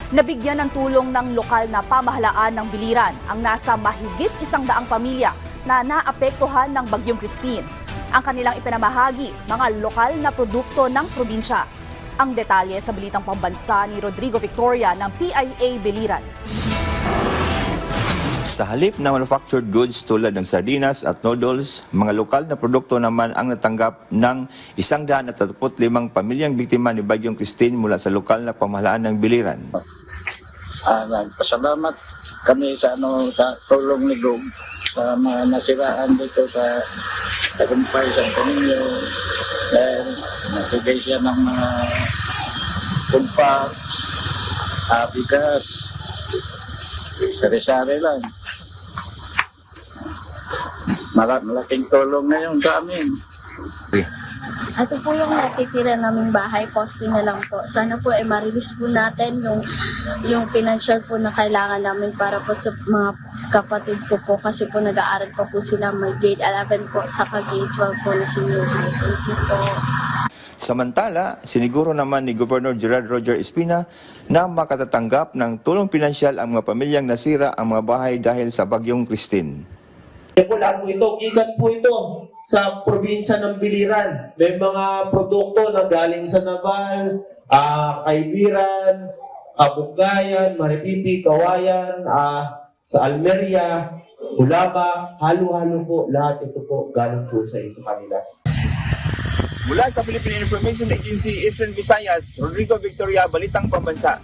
Nabigyan ng tulong ng lokal na pamahalaan ng Biliran ang nasa mahigit 100 pamilya na naapektuhan ng Bagyong Christine. Ang kanilang ipinamahagi, mga lokal na produkto ng probinsya. Ang detalye sa Balitang Pambansa ni Rodrigo Victoria ng PIA Biliran. Sa halip na manufactured goods tulad ng sardinas at noodles, mga lokal na produkto naman ang natanggap ng 135 pamilyang biktima ni Bagyong Christine mula sa lokal na pamahalaan ng Biliran. Nagpasalamat kami sa tulong ni Gog sa mga nasiraan dito sa Tagumpay, Santo Niño. Dahil nagbigay siya ng mga food packs, bigas, sari-sari lang. Malaking tulong na yun sa amin. Ito po yung natitira naming bahay, poste na lang po. Sana po ma-release po natin yung financial po na kailangan namin para po sa mga kapatid ko po kasi po nag-aaral pa po sila, may grade 11 po saka grade 12 po na senior high. Thank you po. Samantala, siniguro naman ni Governor Gerald Roger Espina na makatatanggap ng tulong pinansyal ang mga pamilyang nasira ang mga bahay dahil sa Bagyong Christine. Po lahat po ito, gikan po ito sa probinsya ng Biliran. May mga produkto na galing sa Naval, Kaibiran, Kabuggayan, Maripipi, Kawayan, sa Almeria, Ulaba, halo-halo po, lahat ito po galing po sa ito kanila. Mula sa Philippine Information Agency, Eastern Visayas, Rodrigo Victoria, Balitang Pambansa.